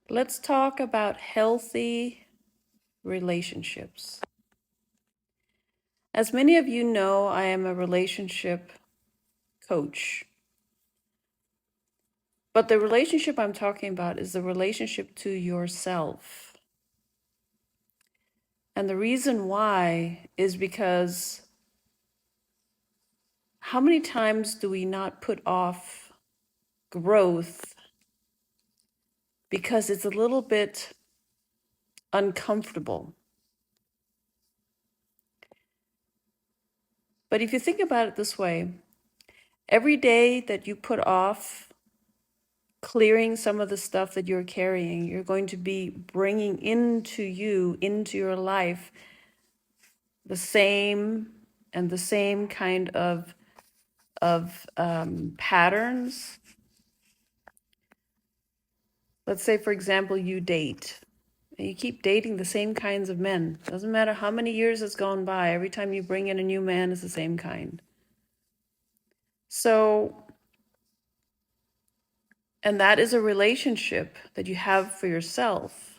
Let's talk about healthy relationships. As many of you know, I am a relationship coach. But the relationship I'm talking about is the relationship to yourself. And the reason why is because how many times do we not put off growth because it's a little bit uncomfortable? But if you think about it this way, every day that you put off clearing some of the stuff that you're carrying, you're going to be bringing into you, into your life, the same kind of patterns. Let's say, for example, you date. And you keep dating the same kinds of men. Doesn't matter how many years has gone by. Every time you bring in a new man, it's the same kind. So, and that is a relationship that you have for yourself.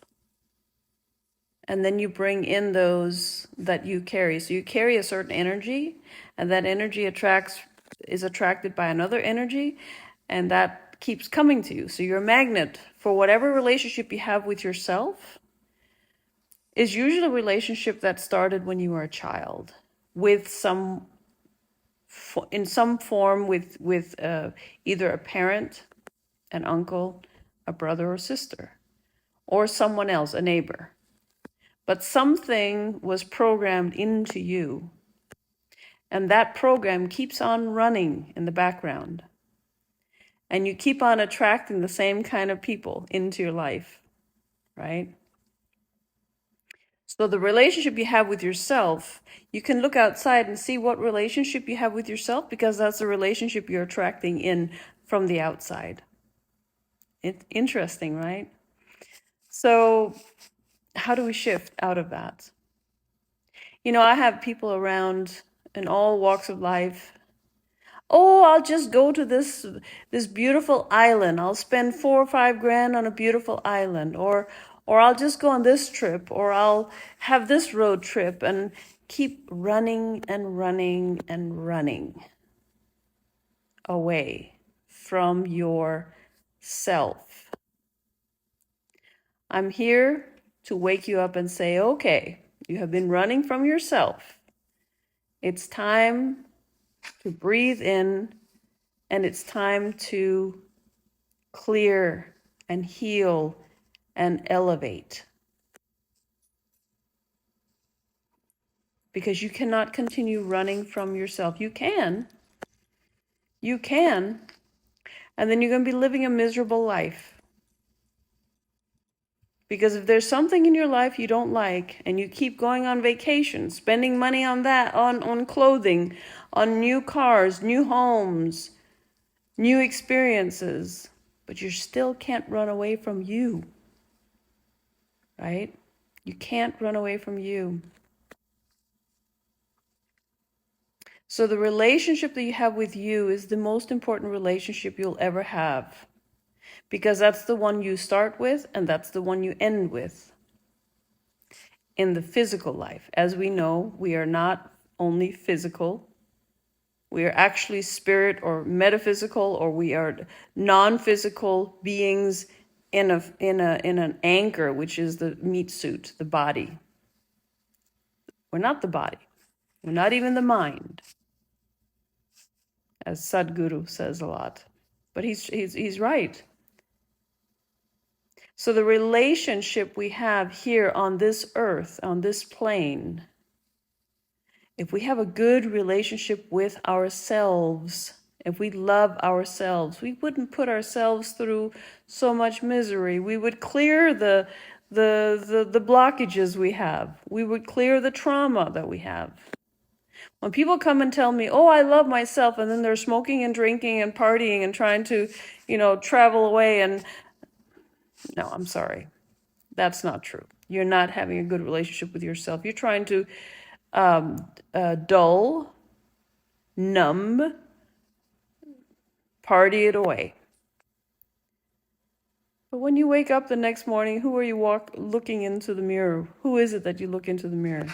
And then you bring in those that you carry. So you carry a certain energy, and that energy is attracted by another energy, and that keeps coming to you. So you're a magnet for whatever relationship you have with yourself. Is usually a relationship that started when you were a child, with in some form with either a parent, an uncle, a brother or sister, or someone else, a neighbor. But something was programmed into you, and that program keeps on running in the background. And you keep on attracting the same kind of people into your life, right? So the relationship you have with yourself, you can look outside and see what relationship you have with yourself, because that's the relationship you're attracting in from the outside. It's interesting, right? So how do we shift out of that? You know, I have people around in all walks of life. Oh, I'll just go to this beautiful island. I'll spend 4 or 5 grand on a beautiful island, or I'll just go on this trip, or I'll have this road trip, and keep running and running and running away from yourself. I'm here to wake you up and say, okay, you have been running from yourself. It's time to breathe in, and it's time to clear and heal and elevate. Because you cannot continue running from yourself. You can, and then you're going to be living a miserable life. Because if there's something in your life you don't like, and you keep going on vacation, spending money on that, on clothing, on new cars, new homes, new experiences, but you still can't run away from you, right? You can't run away from you. So the relationship that you have with you is the most important relationship you'll ever have, because that's the one you start with and that's the one you end with. In the physical life, as we know, we are not only physical, we are actually spirit or metaphysical, or we are non-physical beings in an anchor, which is the meat suit, the body. We're not the body. We're not even the mind, as Sadhguru says a lot. But he's right. So the relationship we have here on this earth, on this plane, if we have a good relationship with ourselves, if we love ourselves, we wouldn't put ourselves through so much misery. We would clear the blockages we have. We would clear the trauma that we have. When people come and tell me, oh, I love myself, and then they're smoking and drinking and partying and trying to, travel away, and no, I'm sorry. That's not true. You're not having a good relationship with yourself. You're trying to dull, numb, party it away. But when you wake up the next morning, who are you looking into the mirror? Who is it that you look into the mirror?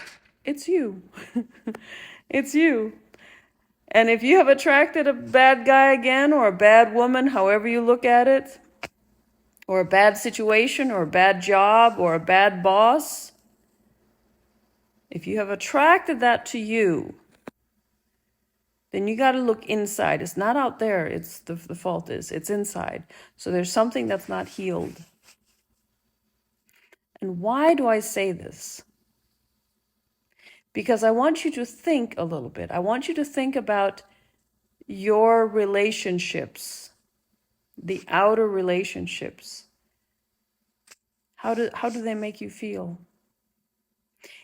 It's you. It's you. And if you have attracted a bad guy again, or a bad woman, however you look at it, or a bad situation, or a bad job, or a bad boss, if you have attracted that to you, then you got to look inside. It's not out there. It's the fault is. It's inside. So there's something that's not healed. And why do I say this? Because I want you to think a little bit. I want you to think about your relationships, the outer relationships. How do they make you feel?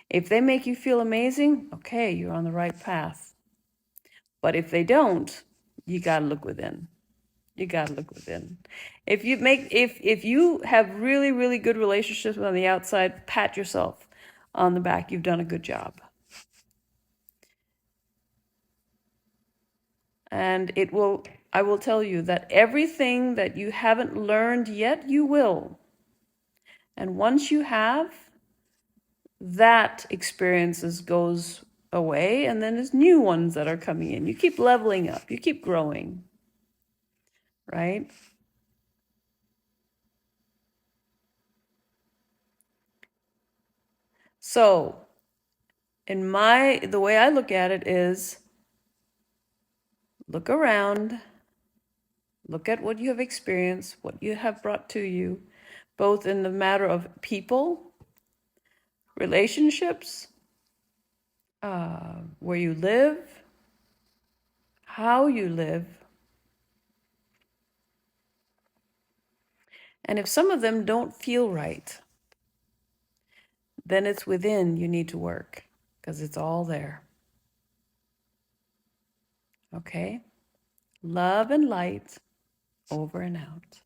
If they make you feel amazing, okay, you're on the right path. But if they don't, you got to look within. You got to look within. If you have really, really good relationships on the outside, pat yourself on the back. You've done a good job. And I will tell you that everything that you haven't learned yet, you will. And once you have, that experiences goes away, and then there's new ones that are coming in. You keep leveling up, you keep growing, right? So, the way I look at it is, look around, look at what you have experienced, what you have brought to you, both in the matter of people, relationships, where you live, how you live. And if some of them don't feel right, then it's within you need to work, because it's all there. Okay? Love and light, over and out.